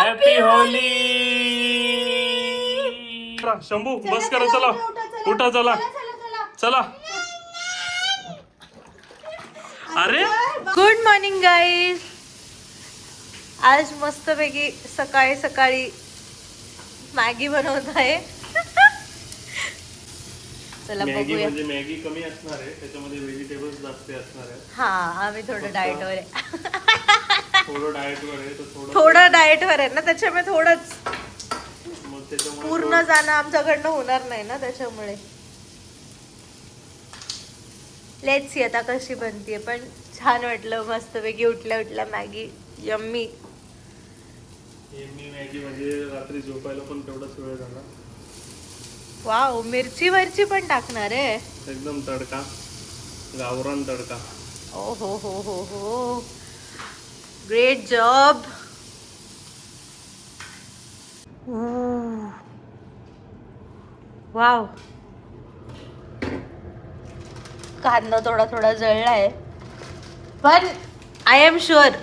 Happy Holy. Shambhu बस करा, चला उठा, चला चला. अरे गुड मॉर्निंग गाईज. आज मस्तपैकी सकाळी सकाळी मॅगी बनवत आहे. चला मॅगी बघूया. म्हणजे मॅगी कमी असणार आहे, त्याच्यामध्ये व्हेजिटेबल्स जास्त असणार आहे. हा आम्ही थोडं डाएटवर आहे. थोडं डाएटवर आहे तर थोडं डाएटवर आहे ना, त्याच्यामुळे थोडंच मग त्याच्यामुळे पूर्ण जाणं आमच्याकडनं होणार नाही ना, त्याच्यामुळे. लेट्स सी आता कशी बनतीये, पण छान वाटलं. मस्तपैकी उठल्या उठल्या मॅगी यम्मी. मी मॅगी म्हणजे रात्री झोपायला पण तेवढाच वेळ झाला. वाव, मिरची वरची पण टाकणार आहे. एकदम तडका, गावरान तडका. ओ हो हो हो हो, ग्रेट जॉब. वाव, कांदा थोडा थोडा जळलाय, पण आय एम शुअर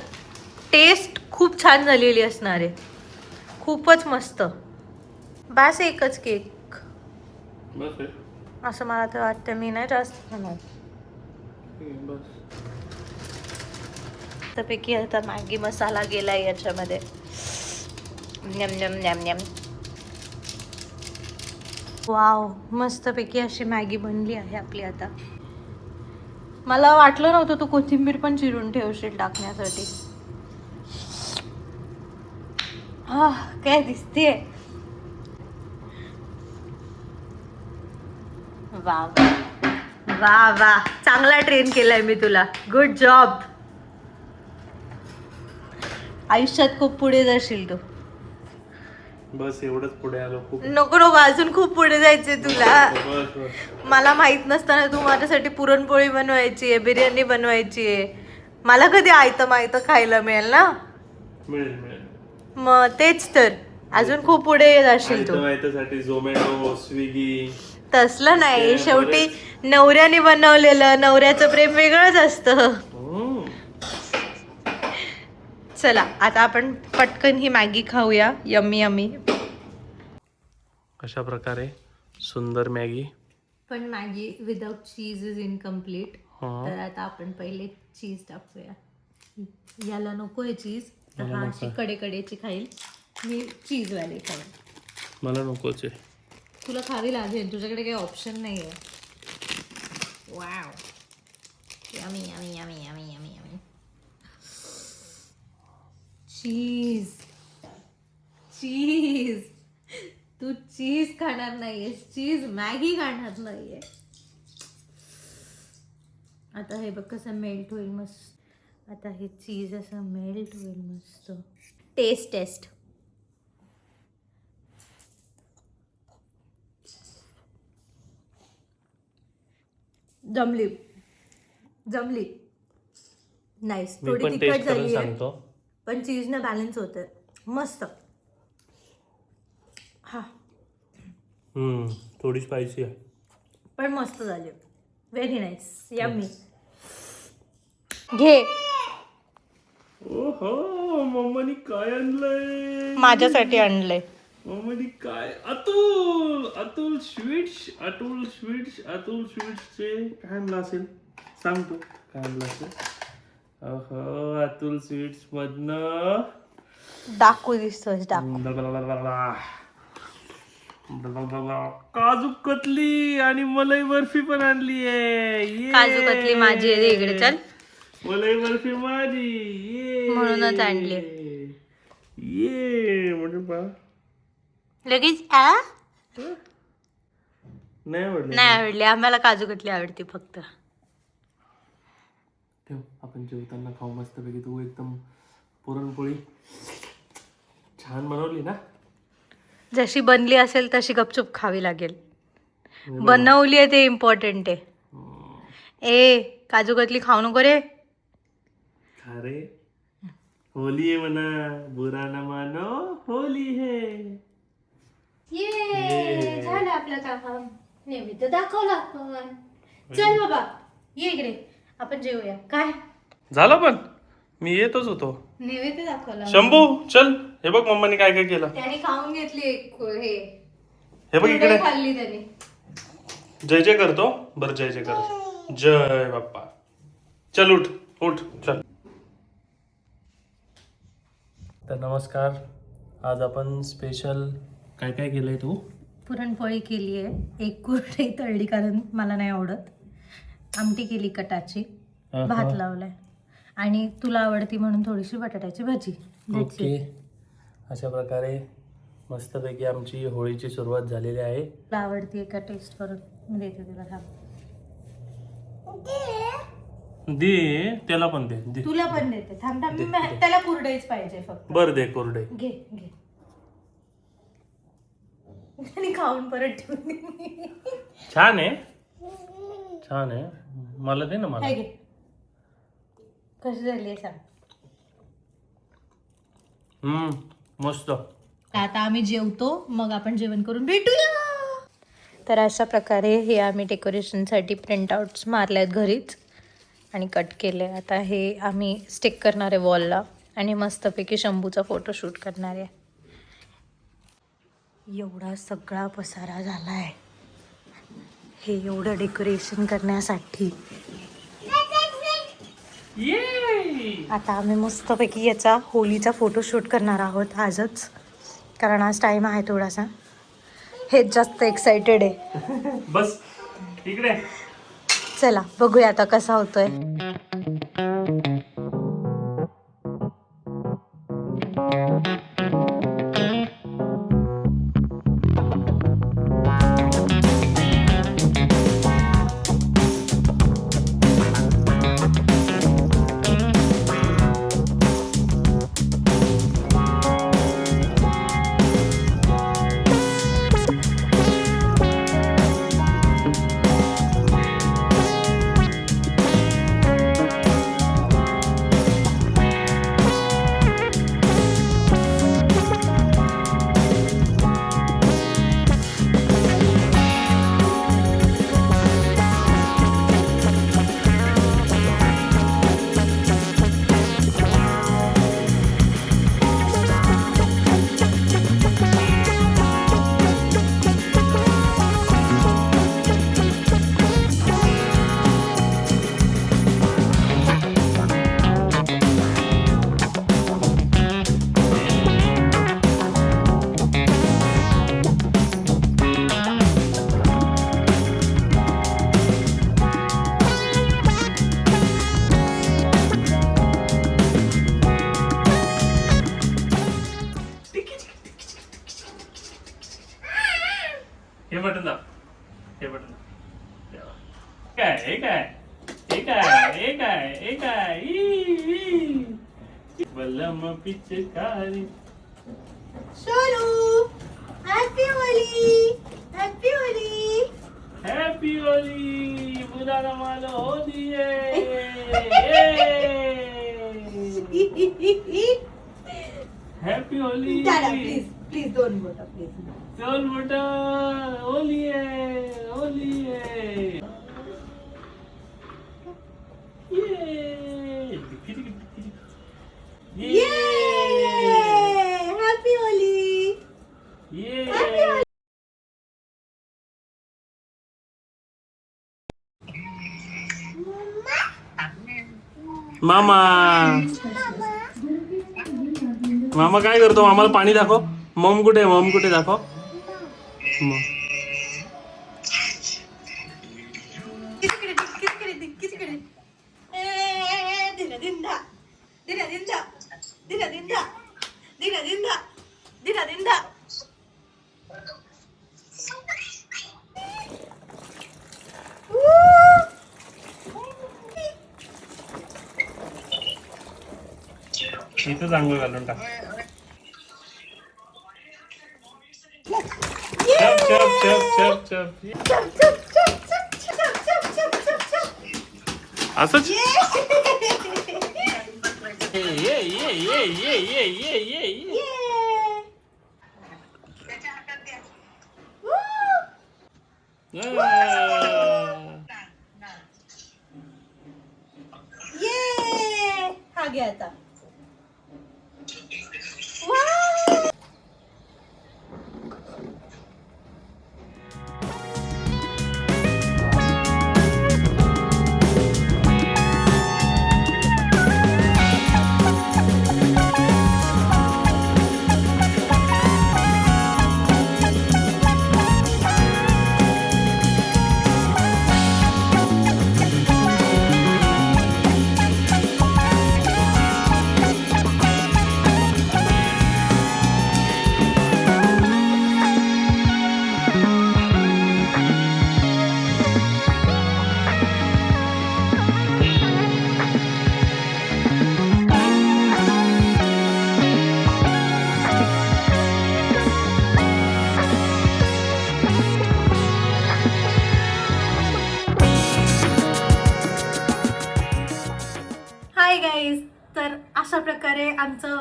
टेस्ट खूप छान झालेली असणार आहे. खूपच मस्त. बस एकच केक बस आहे. असं मला तर वाटतं. मी नाही जास्त खाणार. बस त्यापैकी आता मॅगी मसाला गेलाय याच्यामध्ये. नम नम नम नम. वाव, मस्तपैकी अशी मॅगी बनली आहे आपली आता. मला वाटलं नव्हतं तू कोथिंबीर पण चिरून ठेवशील टाकण्यासाठी. हा, काय दिसतेय. वा वा वा, चांगला ट्रेन केलाय मी तुला. Good job. आयुष्यात खूप पुढे जाशील तू. बस एवढंच पुढे आलो. खूप नको नको, अजून खूप पुढे जायचंय तुला. बस बस. मला माहित नसताना तू माझ्यासाठी पुरणपोळी बनवायची आहे, बिर्याणी बनवायची आहे. मला कधी आयतं खायला मिळेल ना. मिळेल मिळेल. मग तेच तर, अजून खूप पुढे जाशील तू. साठी झोमॅटो, स्विगी तसलं नाही, शेवटी नवऱ्याने बनवलेलं, नवऱ्याचं प्रेम वेगळंच असतं. चला आता आपण पटकन ही मॅगी खाऊया. Yummy yummy. अशा प्रकारे सुंदर मॅगी. पण Maggi without cheese is incomplete. तर आता आपण पहिले चीज टाकूया. याला नको आहे चीज, तर हा अशी कडेकडेची खाईल. मी चीजवाली खाईल. मला नकोच आहे. तुला खावी लागेल, तुझ्याकडे काही ऑप्शन नाही आहे. Wow, yummy yummy yummy yummy yummy yummy. Cheese cheese. तू चीज खाणार नाहीयेस, चीज मॅगी खाणार नाहीये. आता हे बघ कसं मेल्ट होईल मस्त. आता हे चीज असं मेल्ट होईल मस्त. टेस्ट. जमली. नाईस. थोडी तिखट झाली आहे, पण चीजने बॅलन्स होते मस्त. हा, थोडी स्पायसी आहे, पण मस्त झाली. Very nice, yummy. घे. ओहो, मम्मानी काय आणलंय? माझ्यासाठी आणलंय. मम्मानी काय? अतुल स्वीट्स. चे काय आणलं असेल? सांग तू काय आणलं असेल? ओहो, अतुल स्वीट्स मधनं दाखवू दिसतोय, दाखवू. काजू कतली आणि मलाई बर्फी पण आणली आहे. काजू कतली माझी आहे, इकडे चल. मलाई बर्फी माझी, म्हणूनच आणली. ये म्हणजे पा लगेच नाही आवडली. आम्हाला काजू कतली आवडते फक्त. ठेव, आपण जेवताना खाऊ मस्तपैकी. तू एकदम पुरणपोळी छान बनवली ना. जशी बनली असेल तशी गपचूप खावी लागेल. बनवली आहे ते इम्पॉर्टंट आहे. काजू कतली खाऊ नको रे. अरे होली है मना, बुरा न मानो, होली है. ये झालं आपलं काम. नैवेद्य दाखवला आपण. चल बाबा, ये इकडे, आपण जेवूया. काय झालं? पण मी येतच होतो. नैवेद्य दाखवला. शंभू चल. हे बघ मम्माने काय काय केलं. त्याने खाऊन घेतली एक हे बघ इकडे खाल्ली त्याने. जय जय करतो. बरं जय जय कर. जय बाप्पा. चल उठ उठ चल. तर नमस्कार. आज आपण स्पेशल काय काय केलंय तू? पुरणपोळी केली आहे, एक कुरडई तळली कारण मला नाही आवडत, आमटी केली कटाची, भात लावलाय आणि तुला आवडती म्हणून थोडीशी बटाट्याची भाजी. ओके. अशा प्रकारे मस्तपैकी आमची होळीची सुरुवात झालेली आहे. तुला आवडती का टेस्ट करून मी देते तुला. दे त्याला पण दे. तुला पण देते. थांब थांब, त्याला कुरडईच पाहिजे फक्त. बर दे कुरडई. घे घे. आणि खाऊन परत ठेवून. छान आहे छान आहे. मला दे ना मला. घे. कशी झाली सांग. मस्त. आता आम्ही जेवतो, मग आपण जेवण करून भेटूया. तर अशा प्रकारे हे आम्ही डेकोरेशनसाठी प्रिंटआउट्स मारले आहेत घरीच आणि कट केले. आता हे आम्ही स्टिक करणार आहे वॉलला आणि मस्तपैकी शंभूचा फोटोशूट करणार आहे. एवढा सगळा पसारा झाला आहे हे एवढं डेकोरेशन करण्यासाठी. आता आम्ही मस्तपैकी याचा होलीचा फोटोशूट करणार आहोत आजच, कारण आज टाइम आहे थोडासा. हेच जास्त एक्साइटेड आहे. बस इकडे. चला बघूया आता कसा होतोय. हे बटन दाब. हे बटन काय हे काय हे काय हे काय हे काय बलम पिचकारी. Sonu happy Holy. Happy Holy. Happy Holy. मुलाला मला Holy happy Holy. Please please दोन बोटा प्लीज. चल बेटा होली आहे होली आहे. ये हॅपी होली. मामा मामा काय करतो? मामाला पाणी दाखव. मम कुठे मम कुठे दाखव. इथं चांगलं घालून टाक. चप चप असंच. हा घे आता. वाव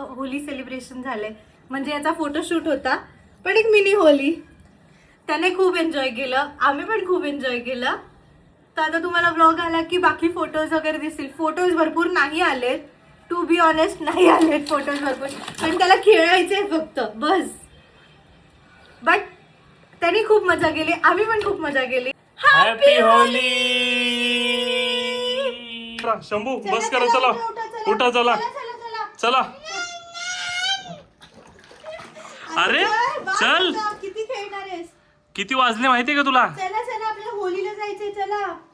होली सेलिब्रेशन झालंय, म्हणजे याचा फोटोशूट होता, पण एक मिनी होली. त्याने खूप एन्जॉय केलं, आम्ही पण खूप एन्जॉय केलं. तर आता तुम्हाला व्लॉग आला की बाकी फोटोज वगैरे दिसतील. फोटोज भरपूर नाही आलेत, टू बी ऑनेस्ट नाही आलेत फोटोज भरपूर, पण त्याला खेळायचंय फक्त बस. बट त्याने खूप मजा केली, आम्ही पण खूप मजा केली. Happy Holy. शंभू बस करा, चला उठा, चला चला. अरे चल, किती खेळणार आहेस? किती वाजले माहितीये का तुला? चला चला आपल्याला होलीला जायचंय, चला.